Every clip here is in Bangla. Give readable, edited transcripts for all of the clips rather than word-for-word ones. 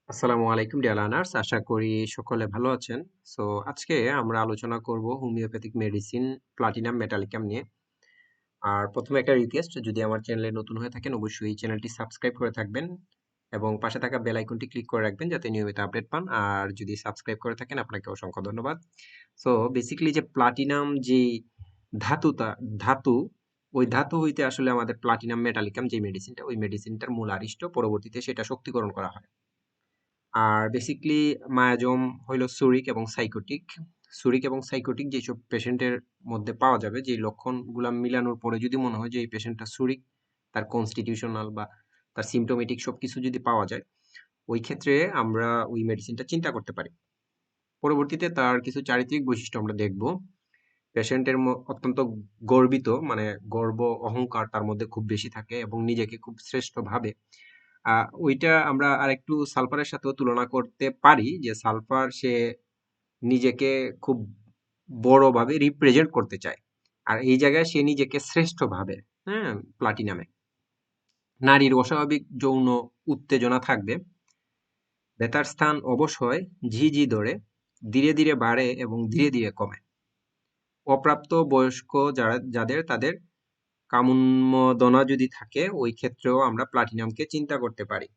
আসসালামু আলাইকুম ডিয়ার লার্নার্স, আশা করি সকলে ভালো আছেন। সো আজকে আমরা আলোচনা করব হোমিওপ্যাথিক মেডিসিন প্লাটিনাম মেটালিকাম নিয়ে। আর প্রথমে একটা রিকোয়েস্ট, যদি আমার চ্যানেলে নতুন হয়ে থাকেন অবশ্যই এই চ্যানেলটি সাবস্ক্রাইব করে থাকবেন এবং পাশে থাকা বেল আইকনটি ক্লিক করে রাখবেন যাতে নিয়মিত আপডেট পান। আর যদি সাবস্ক্রাইব করে থাকেন আপনাকে অসংখ্য ধন্যবাদ। সো বেসিক্যালি যে প্লাটিনাম যে ধাতুটা ধাতু ওই ধাতু হইতে আসলে আমাদের প্লাটিনাম মেটালিকাম যে মেডিসিনটা, ওই মেডিসিনটার মূল আরিষ্ট, পরবর্তীতে সেটা শক্তিকরণ করা হয়। আর বেসিক্যালি মায়াজম হইল সুরিক এবং সাইকোটিক। সুরিক এবং সাইকোটিক যেসব পেশেন্টের মধ্যে পাওয়া যাবে, যে লক্ষণগুলা মিলানোর পরে যদি মনে হয় যে এই পেশেন্টটা সুরিক, তার কনস্টিটিউশনাল বা তার সিমটোমেটিক সবকিছু যদি পাওয়া যায়, ওই ক্ষেত্রে আমরা ওই মেডিসিনটা চিন্তা করতে পারি। পরবর্তীতে তার কিছু চারিত্রিক বৈশিষ্ট্য আমরা দেখব। পেশেন্টের অত্যন্ত গর্বিত, মানে গর্ব অহংকার তার মধ্যে খুব বেশি থাকে এবং নিজেকে খুব শ্রেষ্ঠ ভাবে। ওইটা আমরা আরেকটু সালফারের সাথেও তুলনা করতে পারি, যে সালফার সে নিজেকে খুব বড়ভাবে রিপ্রেজেন্ট করতে চায়, আর এই জায়গায় সে নিজেকে শ্রেষ্ঠ ভাবে। হ্যাঁ, প্লাটিনামে নারীর অস্বাভাবিক যৌন উত্তেজনা থাকবে, ব্যথার স্থান অবশ্যই ঝিঝি ধরে, ধীরে ধীরে বাড়ে এবং ধীরে ধীরে কমে। অপ্রাপ্ত বয়স্ক যাদের তাদের কামোন্মোদনা যদি থাকে, ওই ক্ষেত্রেও আমরা প্লাটিনামকে চিন্তা করতে পারি।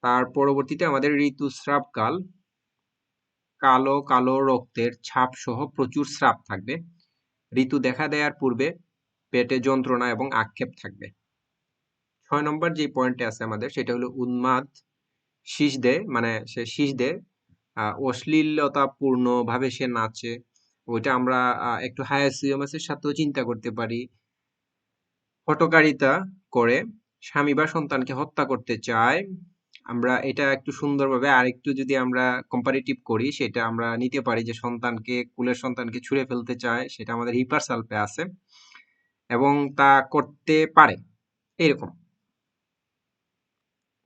তার পরবর্তীতে আমাদের ঋতুস্রাব কাল, কালো কালো রক্তের ছাপ সহ প্রচুর স্রাব থাকবে। ঋতু দেখা দেওয়ার পূর্বে পেটে যন্ত্রণা এবং আক্ষেপ থাকবে। 6 নম্বর যে পয়েন্টে আছে আমাদের, সেটা হলো উন্মাদ শীষ দেয়, মানে সে শীষ দেয়, অশ্লীলতাপূর্ণ ভাবে সে নাচে। ওইটা আমরা একটু হায়াসিওমাসের সাথেও চিন্তা করতে পারি। হঠকারিতা করে স্বামী বা সন্তানকে হত্যা করতে চায়। আমরা এটা একটু সুন্দরভাবে আরেকটু যদি আমরা কম্পারেটিভ করি, সেটা আমরা নিতে পারি যে কুলের সন্তানকে ছুঁড়ে ফেলতে চায়, সেটা আমাদের হিপারসালফে আছে এবং তা করতে পারে। এরকম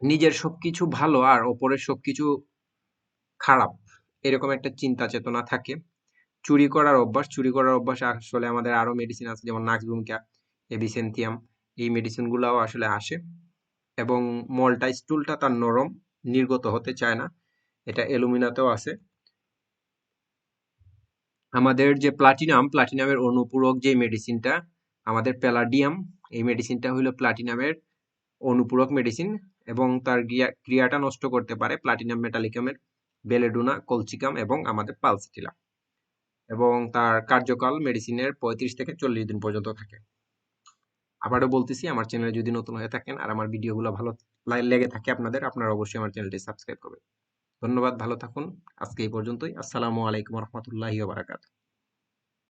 নিজের সবকিছু ভালো আর অপরের সবকিছু খারাপ, এরকম একটা চিন্তা চেতনা থাকে। চুরি করার অভ্যাস আসলে আমাদের আরো মেডিসিন আছে, যেমন নাক্সভূমিকা, এবিসেন্থিয়াম, এই মেডিসিন গুলাও আসলে আসে। এবং মলটা স্টুলটা তার নরম, নির্গত হতে চায় না, এটা অ্যালুমিনাতেও আছে। আমাদের যে প্লাটিনামের অনুপূরক যে মেডিসিনটা, আমাদের প্যালাডিয়াম, এই মেডিসিনটা হলো প্লাটিনামের অনুপূরক মেডিসিন এবং তার ক্রিয়াটা নষ্ট করতে পারে প্লাটিনাম মেটালিকামের বেলেডোনা, কলচিকাম এবং আমাদের পালসিটিলা। এবং তার কার্যকাল মেডিসিনের 35 থেকে 40 দিন পর্যন্ত থাকে। আবারও বলতেছি, আমার চ্যানেলে যদি নতুন হয়ে থাকেন আর আমার ভিডিওগুলো ভালো লেগে থাকে আপনারা অবশ্যই আমার চ্যানেলটি সাবস্ক্রাইব করবেন। ধন্যবাদ, ভালো থাকুন। আজকে এই পর্যন্তই। আসসালামু আলাইকুম রহমতুল্লাহি ওয়া বারাকাতুহু।